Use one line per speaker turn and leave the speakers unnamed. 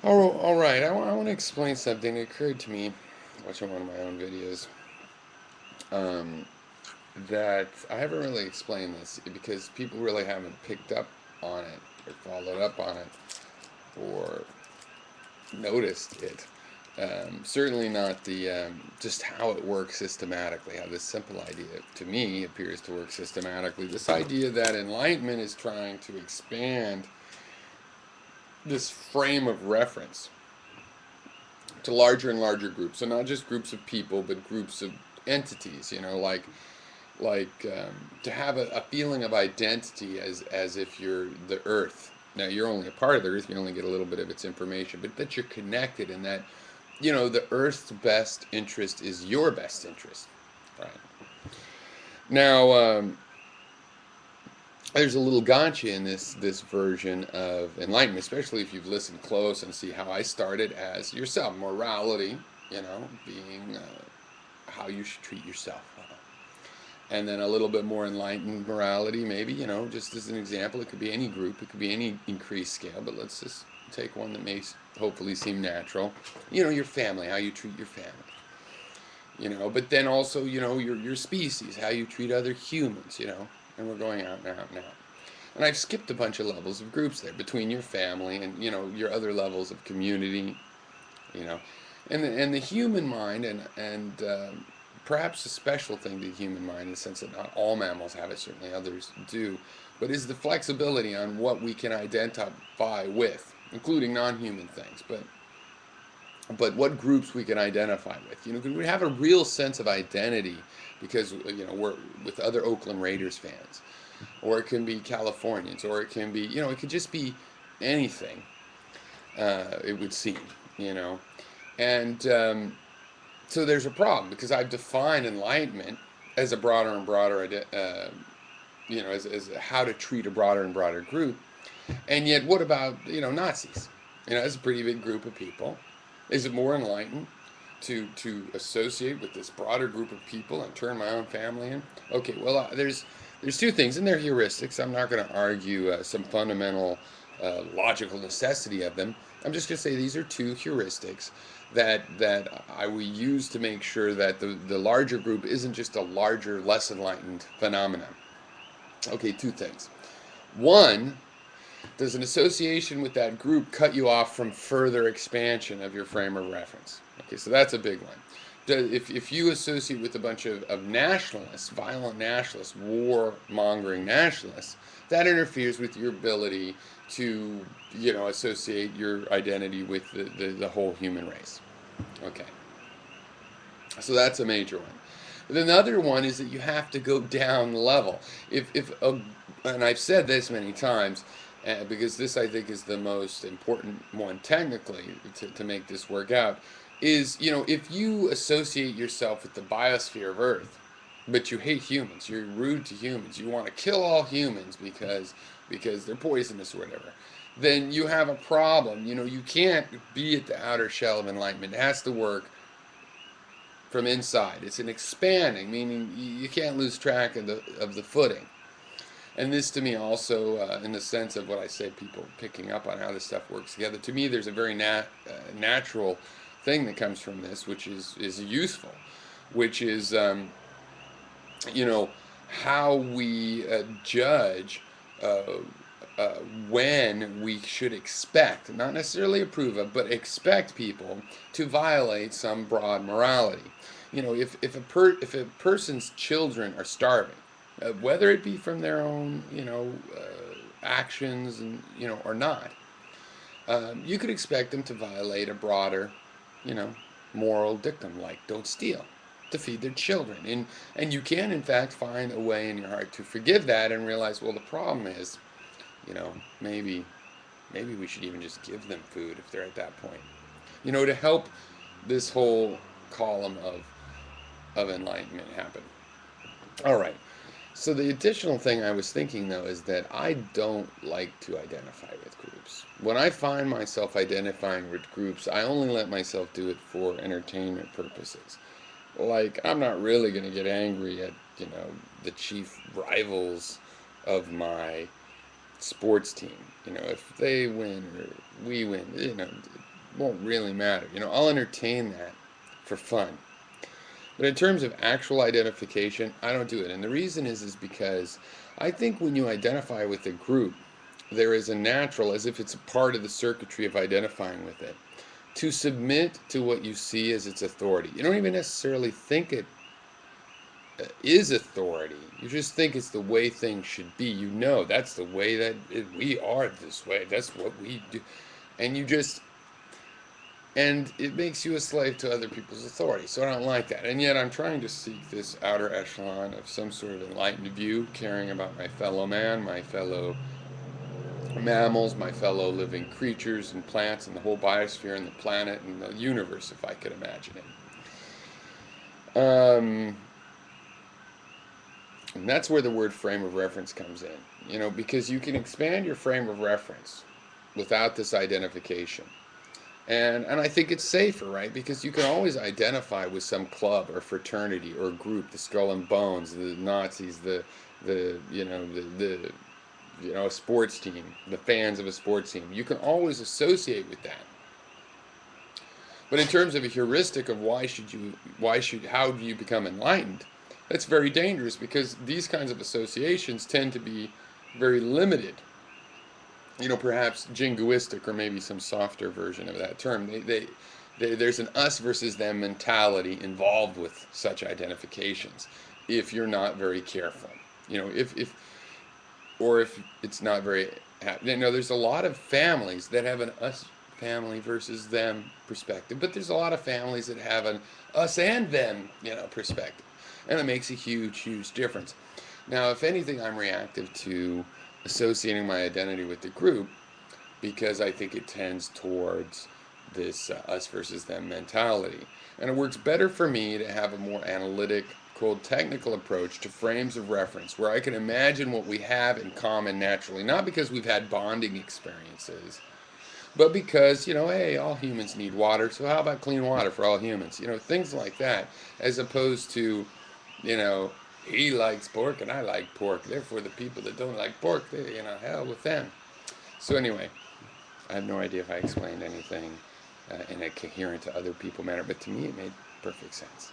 All right. I want to explain something that occurred to me watching one of my own videos. Um, that I haven't really explained this because people really haven't picked up on it or followed up on it or noticed it. Certainly not the just how it works systematically. How this simple idea, to me, appears to work systematically. This idea that enlightenment is trying to expand this frame of reference to larger and larger groups. So not just groups of people, but groups of entities. To have a feeling of identity as if you're the Earth. Now you're only a part of the Earth. You only get a little bit of its information, but that you're connected, and that the Earth's best interest is your best interest. Right. Now, there's a little gotcha in this version of enlightenment, especially if you've listened close and see how I started as yourself. Morality, being how you should treat yourself. And then a little bit more enlightened morality, maybe, just as an example. It could be any group, it could be any increased scale, but let's just take one that may hopefully seem natural. Your family, how you treat your family. But then also, your species, how you treat other humans, and we're going out and out and out. And I've skipped a bunch of levels of groups there between your family and, your other levels of community, you know. And the human mind, and perhaps a special thing to the human mind in the sense that not all mammals have it, certainly others do, but is the flexibility on what we can identify with, including non-human things, but what groups we can identify with. Could we have a real sense of identity because we're with other Oakland Raiders fans, or it can be Californians, or it can be it could just be anything. It would seem, you know, and so there's a problem because I've defined enlightenment as a broader and broader, as how to treat a broader and broader group. And yet, what about Nazis? It's a pretty big group of people. Is it more enlightened to associate with this broader group of people and turn my own family in? Okay, well, there's two things, and they're heuristics. I'm not going to argue some fundamental logical necessity of them. I'm just going to say these are two heuristics that I will use to make sure that the larger group isn't just a larger, less enlightened phenomenon. Okay, two things. One, does an association with that group cut you off from further expansion of your frame of reference? Okay, so that's a big one. If you associate with a bunch of nationalists, violent nationalists, war-mongering nationalists, that interferes with your ability to, associate your identity with the whole human race. Okay, so that's a major one. Then the other one is that you have to go down the level. And I've said this many times, because this I think is the most important one technically to make this work out, is if you associate yourself with the biosphere of Earth, but you hate humans, you're rude to humans, you want to kill all humans because they're poisonous or whatever, then you have a problem. You can't be at the outer shell of enlightenment. It has to work from inside. It's an expanding, meaning you can't lose track of the footing. And this to me also, in the sense of what I say, people picking up on how this stuff works together. To me, there's a very natural thing that comes from this, which is useful, which is you know how we judge uh, uh, when we should expect, not necessarily approve of, but expect people to violate some broad morality. If a person's children are starving, whether it be from their own actions and or not, you could expect them to violate a broader you know moral dictum like don't steal to feed their children. And you can in fact find a way in your heart to forgive that and realize, well, the problem is, maybe we should even just give them food if they're at that point, to help this whole column of enlightenment happen. All right. So the additional thing I was thinking though is that I don't like to identify with groups. When I find myself identifying with groups, I only let myself do it for entertainment purposes. Like, I'm not really going to get angry at, the chief rivals of my sports team. If they win or we win, won't really matter. I'll entertain that for fun. But in terms of actual identification, I don't do it. And the reason is because I think when you identify with a group, there is a natural, as if it's a part of the circuitry of identifying with it, to submit to what you see as its authority. You don't even necessarily think it is authority. You just think it's the way things should be. That's the way that we are this way. That's what we do. And it makes you a slave to other people's authority. So I don't like that. And yet I'm trying to seek this outer echelon of some sort of enlightened view, caring about my fellow man, my fellow mammals, my fellow living creatures and plants, and the whole biosphere and the planet and the universe, if I could imagine it. And that's where the word frame of reference comes in, because you can expand your frame of reference without this identification. And I think it's safer, right? Because you can always identify with some club or fraternity or group, the Skull and Bones, the Nazis, a sports team, the fans of a sports team. You can always associate with that. But in terms of a heuristic of how do you become enlightened, that's very dangerous because these kinds of associations tend to be very limited. Perhaps jingoistic or maybe some softer version of that term. There's an us versus them mentality involved with such identifications if you're not very careful. If it's not very, there's a lot of families that have an us family versus them perspective, but there's a lot of families that have an us and them, perspective, and it makes a huge, huge difference. Now, if anything, I'm reactive to associating my identity with the group because I think it tends towards this us versus them mentality. And it works better for me to have a more analytic, quote, technical approach to frames of reference where I can imagine what we have in common naturally, not because we've had bonding experiences, but because, hey, all humans need water, so how about clean water for all humans? Things like that, as opposed to, you know, he likes pork and I like pork, therefore the people that don't like pork, hell with them. So anyway, I have no idea if I explained anything in a coherent to other people manner, but to me it made perfect sense.